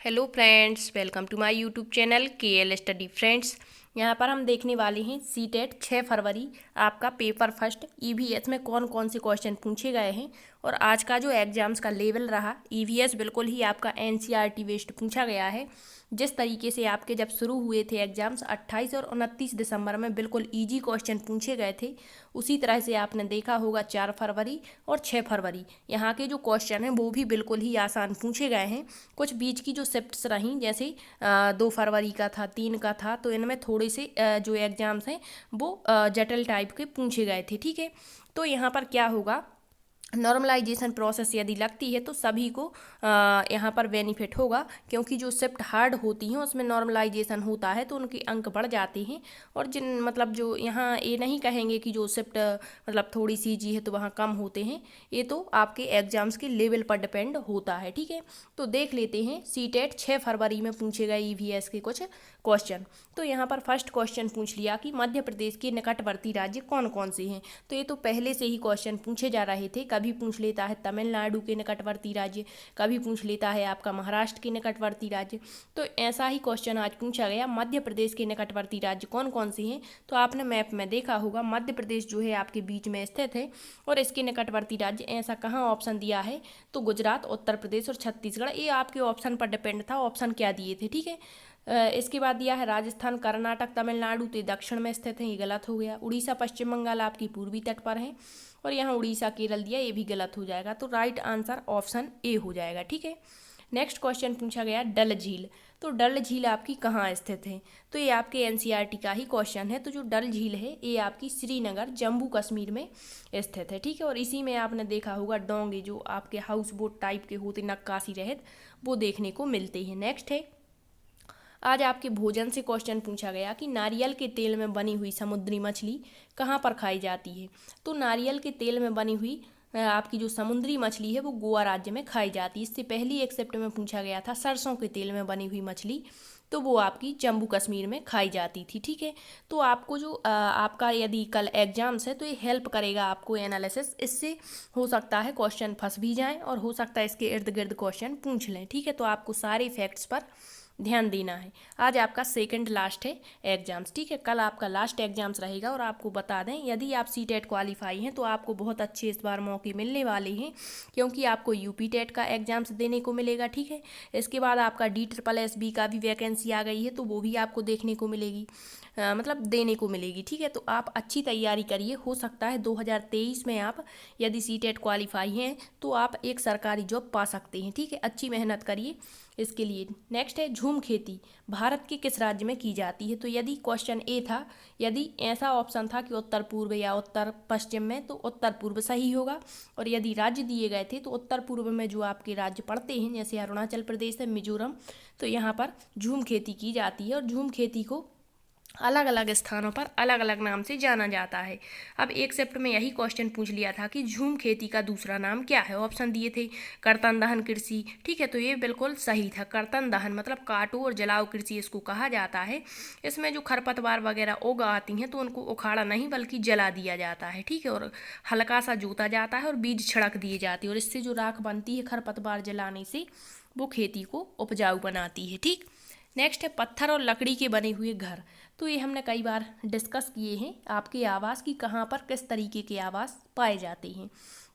Hello friends, welcome to my YouTube channel KL study friends. यहाँ पर हम देखने वाले हैं सीटेट 6 फरवरी आपका पेपर फर्स्ट EVS में कौन कौन से क्वेश्चन पूछे गए हैं। और आज का जो एग्जाम्स का लेवल रहा EVS बिल्कुल ही आपका NCERT बेस्ड पूछा गया है। जिस तरीके से आपके जब शुरू हुए थे एग्जाम्स 28 और 29 दिसंबर में बिल्कुल ईजी क्वेश्चन पूछे गए थे, उसी तरह से आपने देखा होगा 4 फरवरी और 6 फरवरी यहाँ के जो क्वेश्चन हैं वो भी बिल्कुल ही आसान पूछे गए हैं। कुछ बीच की जो शिफ्ट्स रहीं, जैसे 2 फरवरी का था, 3 का था, तो इनमें थोड़े से जो एग्जाम्स हैं वो जटिल टाइप के पूछे गए थे। ठीक है, तो यहाँ पर क्या होगा, नॉर्मलाइजेशन प्रोसेस यदि लगती है तो सभी को यहाँ पर बेनिफिट होगा, क्योंकि जो शिफ्ट हार्ड होती हैं उसमें नॉर्मलाइजेशन होता है तो उनके अंक बढ़ जाते हैं। और जिन मतलब जो यहाँ ये नहीं कहेंगे कि जो शिफ्ट मतलब थोड़ी सी जी है तो वहाँ कम होते हैं, ये तो आपके एग्जाम्स के लेवल पर डिपेंड होता है। ठीक है, तो देख लेते हैं सीटेट 6 फरवरी में पूछे गए EVS के कुछ क्वेश्चन। तो यहाँ पर फर्स्ट क्वेश्चन पूछ लिया कि मध्य प्रदेश के निकटवर्ती राज्य कौन कौन से हैं। तो ये तो पहले से ही क्वेश्चन पूछे जा रहे थे, कभी पूछ लेता है तमिलनाडु के निकटवर्ती राज्य, कभी पूछ लेता है आपका महाराष्ट्र के निकटवर्ती राज्य। तो ऐसा ही क्वेश्चन आज पूछा गया, मध्य प्रदेश के निकटवर्ती राज्य कौन कौन से हैं। तो आपने मैप में देखा होगा मध्य प्रदेश जो है आपके बीच में स्थित है, और इसके निकटवर्ती राज्य ऐसा कहाँ ऑप्शन दिया है, तो गुजरात, उत्तर प्रदेश और छत्तीसगढ़। ये आपके ऑप्शन पर डिपेंड था, ऑप्शन क्या दिए थे। ठीक है, इसके बाद दिया है राजस्थान, कर्नाटक, तमिलनाडु, तो दक्षिण में स्थित है, ये गलत हो गया। उड़ीसा, पश्चिम बंगाल आपकी पूर्वी तट पर है, और यहाँ उड़ीसा, केरल दिया, ये भी गलत हो जाएगा। तो राइट आंसर ऑप्शन ए हो जाएगा। ठीक है, नेक्स्ट क्वेश्चन पूछा गया डल झील। तो डल झील आपकी कहाँ स्थित है, तो ये आपके NCERT का ही क्वेश्चन है। तो जो डल झील है ये आपकी श्रीनगर, जम्मू कश्मीर में स्थित है। ठीक है, और इसी में आपने देखा होगा डोंगे जो आपके हाउस बोट टाइप के होते नक्काशी रहित, वो देखने को मिलते हैं। नेक्स्ट है, आज आपके भोजन से क्वेश्चन पूछा गया कि नारियल के तेल में बनी हुई समुद्री मछली कहाँ पर खाई जाती है। तो नारियल के तेल में बनी हुई आपकी जो समुद्री मछली है वो गोवा राज्य में खाई जाती है। इससे पहली एक शिफ्ट में पूछा गया था सरसों के तेल में बनी हुई मछली, तो वो आपकी जम्मू कश्मीर में खाई जाती थी। ठीक है, तो आपको जो आपका यदि कल एग्जाम्स है तो ये हेल्प करेगा आपको एनालिसिस, इससे हो सकता है क्वेश्चन फंस भी जाएं और हो सकता है इसके इर्द गिर्द क्वेश्चन पूछ लें। ठीक है, तो आपको सारे फैक्ट्स पर ध्यान देना है। आज आपका सेकंड लास्ट है एग्जाम्स। ठीक है, कल आपका लास्ट एग्जाम्स रहेगा। और आपको बता दें, यदि आप सीटेट क्वालिफाई हैं तो आपको बहुत अच्छे इस बार मौके मिलने वाले हैं, क्योंकि आपको यूपी-टेट का एग्जाम्स देने को मिलेगा। ठीक है, इसके बाद आपका DSSB का भी वैकेंसी आ गई है, तो वो भी आपको देखने को मिलेगी, मतलब देने को मिलेगी। ठीक है, तो आप अच्छी तैयारी करिए, हो सकता है 2023 में आप यदि सीटेट क्वालिफाई हैं तो आप एक सरकारी जॉब पा सकते हैं। ठीक है, अच्छी मेहनत करिए इसके लिए। नेक्स्ट है झूम खेती भारत के किस राज्य में की जाती है। तो यदि क्वेश्चन ए था, यदि ऐसा ऑप्शन था कि उत्तर पूर्व या उत्तर पश्चिम में, तो उत्तर पूर्व सही होगा। और यदि राज्य दिए गए थे तो उत्तर पूर्व में जो आपके राज्य पड़ते हैं, जैसे अरुणाचल प्रदेश है, मिजोरम, तो यहाँ पर झूम खेती की जाती है। और झूम खेती को अलग अलग स्थानों पर अलग अलग नाम से जाना जाता है। अब एक शिफ्ट में यही क्वेश्चन पूछ लिया था कि झूम खेती का दूसरा नाम क्या है। ऑप्शन दिए थे कर्तन दहन कृषि। ठीक है, तो ये बिल्कुल सही था। कर्तन दहन मतलब काटो और जलाओ कृषि इसको कहा जाता है। इसमें जो खरपतवार वगैरह उग आती हैं तो उनको उखाड़ा नहीं बल्कि जला दिया जाता है। ठीक है, और हल्का सा जोता जाता है और बीज छिड़क दिए जाते हैं, और इससे जो राख बनती है खरपतवार जलाने से, वो खेती को उपजाऊ बनाती है। ठीक, नेक्स्ट है पत्थर और लकड़ी के बने हुए घर। तो ये हमने कई बार डिस्कस किए हैं, आपके आवास की कहाँ पर किस तरीके के आवास पाए जाते हैं।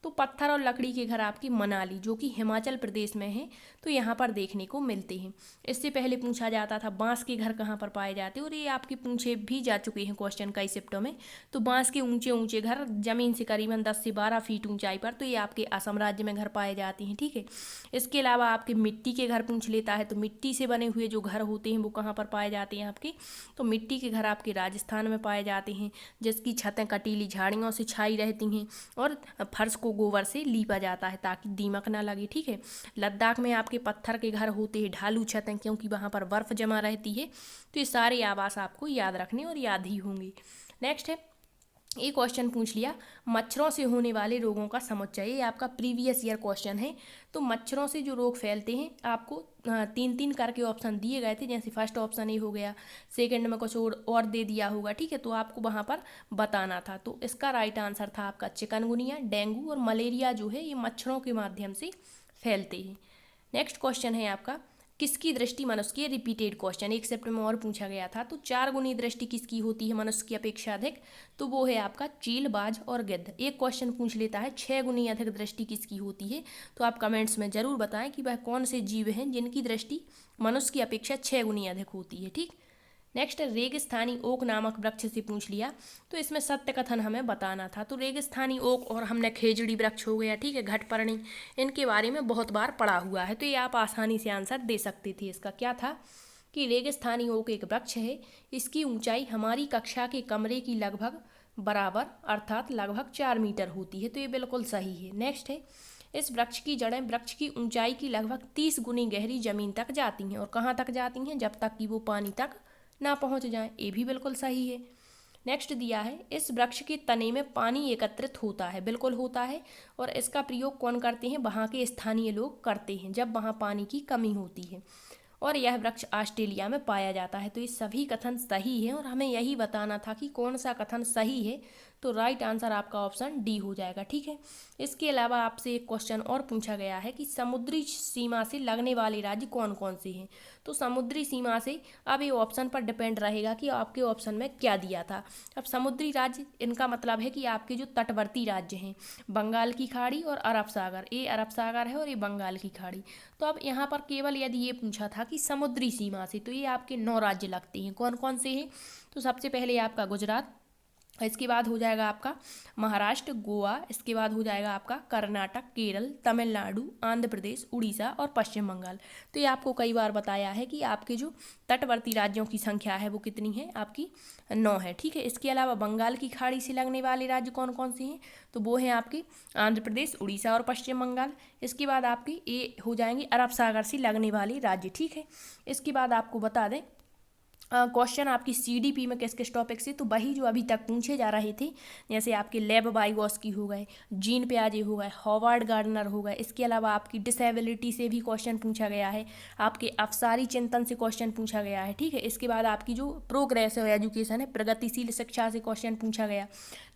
तो पत्थर और लकड़ी के घर आपकी मनाली, जो कि हिमाचल प्रदेश में है, तो यहाँ पर देखने को मिलते हैं। इससे पहले पूछा जाता था बांस के घर कहाँ पर पाए जाते हैं, और ये आपके पूछे भी जा चुके हैं क्वेश्चन कई शिफ्टों में। तो बांस के ऊंचे ऊंचे घर जमीन से करीबन 10 से 12 फीट ऊंचाई पर, तो ये आपके असम राज्य में घर पाए जाते हैं। ठीक है, इसके अलावा आपके मिट्टी के घर पूछ लेता है, तो मिट्टी से बने हुए जो घर होते हैं वो कहाँ पर पाए जाते हैं आपके, तो मिट्टी के घर आपके राजस्थान में पाए जाते हैं, जिसकी छतें कटीली झाड़ियों से छाई रहती हैं और फर्श को गोबर से लीपा जाता है ताकि दीमक ना लगे। ठीक है, लद्दाख में आपके पत्थर के घर होते हैं, ढालू छतें, क्योंकि वहाँ पर बर्फ़ जमा रहती है। तो ये सारे आवास आपको याद रखने और याद ही होंगे। नेक्स्ट है, एक क्वेश्चन पूछ लिया मच्छरों से होने वाले रोगों का समुच्चय। ये आपका प्रीवियस ईयर क्वेश्चन है। तो मच्छरों से जो रोग फैलते हैं, आपको 3-3 करके ऑप्शन दिए गए थे, जैसे फर्स्ट ऑप्शन ए हो गया, सेकंड में कुछ और दे दिया होगा। ठीक है, तो आपको वहाँ पर बताना था। तो इसका राइट आंसर था आपका चिकनगुनिया, डेंगू और मलेरिया जो है ये मच्छरों के माध्यम से फैलते हैं। नेक्स्ट क्वेश्चन है आपका किसकी दृष्टि मनुष्य की, रिपीटेड क्वेश्चन 1 शिफ्ट में और पूछा गया था। तो 4 गुनी दृष्टि किसकी होती है मनुष्य की अपेक्षा अधिक, तो वो है आपका चील, बाज और गिद्ध। एक क्वेश्चन पूछ लेता है 6 गुनी अधिक दृष्टि किसकी होती है, तो आप कमेंट्स में जरूर बताएं कि वह कौन से जीव हैं जिनकी दृष्टि मनुष्य की अपेक्षा 6 गुनी अधिक होती है। ठीक, नेक्स्ट रेगिस्तानी ओक नामक वृक्ष से पूछ लिया, तो इसमें सत्य कथन हमें बताना था। तो रेगिस्तानी ओक और हमने खेजड़ी वृक्ष हो गया, ठीक है, घटपर्णी, इनके बारे में बहुत बार पढ़ा हुआ है, तो ये आप आसानी से आंसर दे सकते थे। इसका क्या था कि रेगिस्तानी ओक एक वृक्ष है, इसकी ऊंचाई हमारी कक्षा के कमरे की लगभग बराबर अर्थात लगभग 4 मीटर होती है, तो ये बिल्कुल सही है। नेक्स्ट है, इस वृक्ष की जड़ें वृक्ष की ऊंचाई की लगभग 30 गुनी गहरी जमीन तक जाती हैं, और कहाँ तक जाती हैं, जब तक कि वो पानी तक ना पहुंच जाए, ये भी बिल्कुल सही है। नेक्स्ट दिया है, इस वृक्ष के तने में पानी एकत्रित होता है, बिल्कुल होता है, और इसका प्रयोग कौन करते हैं, वहाँ के स्थानीय लोग करते हैं जब वहाँ पानी की कमी होती है, और यह वृक्ष ऑस्ट्रेलिया में पाया जाता है। तो ये सभी कथन सही है और हमें यही बताना था कि कौन सा कथन सही है, तो राइट आंसर आपका ऑप्शन डी हो जाएगा। ठीक है, इसके अलावा आपसे एक क्वेश्चन और पूछा गया है कि समुद्री सीमा से लगने वाले राज्य कौन कौन से हैं। तो समुद्री सीमा से अब ये ऑप्शन पर डिपेंड रहेगा कि आपके ऑप्शन में क्या दिया था। अब समुद्री राज्य, इनका मतलब है कि आपके जो तटवर्ती राज्य हैं, बंगाल की खाड़ी और अरब सागर, ये अरब सागर है और ये बंगाल की खाड़ी। तो अब यहाँ पर केवल यदि ये पूछा था कि समुद्री सीमा से, तो ये आपके 9 राज्य लगते हैं। कौन कौन से हैं, तो सबसे पहले आपका गुजरात, इसके बाद हो जाएगा आपका महाराष्ट्र, गोवा, इसके बाद हो जाएगा आपका कर्नाटक, केरल, तमिलनाडु, आंध्र प्रदेश, उड़ीसा और पश्चिम बंगाल। तो ये आपको कई बार बताया है कि आपके जो तटवर्ती राज्यों की संख्या है वो कितनी है, आपकी 9 है। ठीक है, इसके अलावा बंगाल की खाड़ी से लगने वाले राज्य कौन कौन से हैं, तो वो हैं आपके आंध्र प्रदेश, उड़ीसा और पश्चिम बंगाल। इसके बाद आपके ये हो जाएंगे अरब सागर से लगने वाले राज्य। ठीक है, इसके बाद आपको बता दें क्वेश्चन आपकी सीडीपी में किस किस टॉपिक से, तो वही जो अभी तक पूछे जा रहे थे, जैसे आपके लेब वाइगोस्की हो गए, जीन पियाजे हो गए, हॉवार्ड गार्डनर हो गए। इसके अलावा आपकी डिसेबिलिटी से भी क्वेश्चन पूछा गया है, आपके अफसारी चिंतन से क्वेश्चन पूछा गया है। ठीक है, इसके बाद आपकी जो प्रोग्रेसिव एजुकेशन है, प्रगतिशील शिक्षा से क्वेश्चन पूछा गया।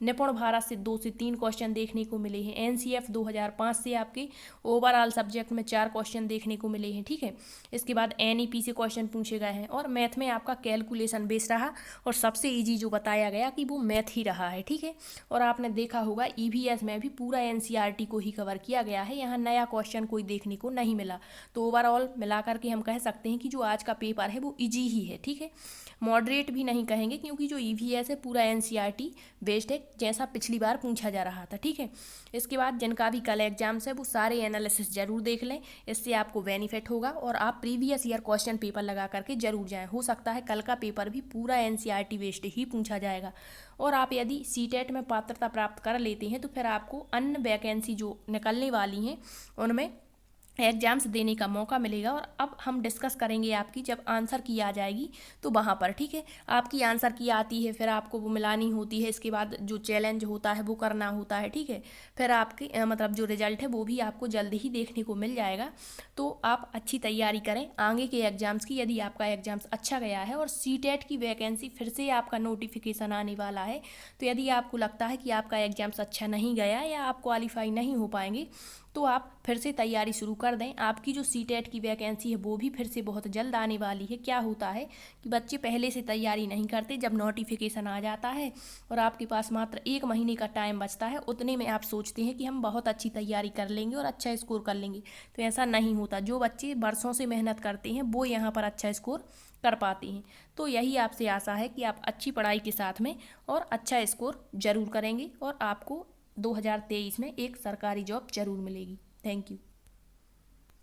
निपुण भारत से 2 से 3 क्वेश्चन देखने को मिले हैं। एनसीएफ 2005 से आपके ओवरऑल सब्जेक्ट में 4 क्वेश्चन देखने को मिले हैं। ठीक है, इसके बाद एनईपी से क्वेश्चन पूछे गए हैं, और मैथ में आपका कैलकुलेशन बेस रहा, और सबसे इजी जो बताया गया कि वो मैथ ही रहा है। ठीक है, और आपने देखा होगा ईवीएस में भी पूरा एनसीईआरटी को ही कवर किया गया है, यहाँ नया क्वेश्चन कोई देखने को नहीं मिला। तो ओवरऑल मिलाकर के हम कह सकते हैं कि जो आज का पेपर है वो इजी ही है। ठीक है, मॉडरेट भी नहीं कहेंगे, क्योंकि जो ईवीएस है पूरा एनसीईआरटी बेस्ड है, जैसा पिछली बार पूछा जा रहा था। ठीक है, इसके बाद जिनका भी कल एग्जाम्स है वो सारे एनालिसिस जरूर देख लें, इससे आपको बेनिफिट होगा, और आप प्रीवियस ईयर क्वेश्चन पेपर लगा करके जरूर जाएं। हो सकता है कल का पेपर भी पूरा एनसीईआरटी बेस्ड ही पूछा जाएगा, और आप यदि सीटेट में पात्रता प्राप्त कर लेते हैं तो फिर आपको अन्य वैकेंसी जो निकलने वाली हैं उनमें एग्जाम्स देने का मौका मिलेगा। और अब हम डिस्कस करेंगे आपकी जब आंसर की आ जाएगी तो वहाँ पर। ठीक है, आपकी आंसर की आती है, फिर आपको वो मिलानी होती है, इसके बाद जो चैलेंज होता है वो करना होता है। ठीक है, फिर आपके मतलब जो रिजल्ट है वो भी आपको जल्दी ही देखने को मिल जाएगा। तो आप अच्छी तैयारी करें आगे के एग्जाम्स की। यदि आपका एग्जाम्स अच्छा गया है और सीटेट की वैकेंसी फिर से आपका नोटिफिकेशन आने वाला है, तो यदि आपको लगता है कि आपका एग्जाम्स अच्छा नहीं गया या आप क्वालिफाई नहीं हो पाएंगे, तो आप फिर से तैयारी शुरू कर दें। आपकी जो सीटेट की वैकेंसी है वो भी फिर से बहुत जल्द आने वाली है। क्या होता है कि बच्चे पहले से तैयारी नहीं करते, जब नोटिफिकेशन आ जाता है और आपके पास मात्र 1 महीने का टाइम बचता है, उतने में आप सोचते हैं कि हम बहुत अच्छी तैयारी कर लेंगे और अच्छा स्कोर कर लेंगे। तो ऐसा नहीं होता, जो बच्चे वर्षों से मेहनत करते हैं वो यहाँ पर अच्छा स्कोर कर पाते हैं। तो यही आपसे आशा है कि आप अच्छी पढ़ाई के साथ में और अच्छा स्कोर जरूर करेंगे, और आपको 2023 में एक सरकारी जॉब जरूर मिलेगी। Thank you.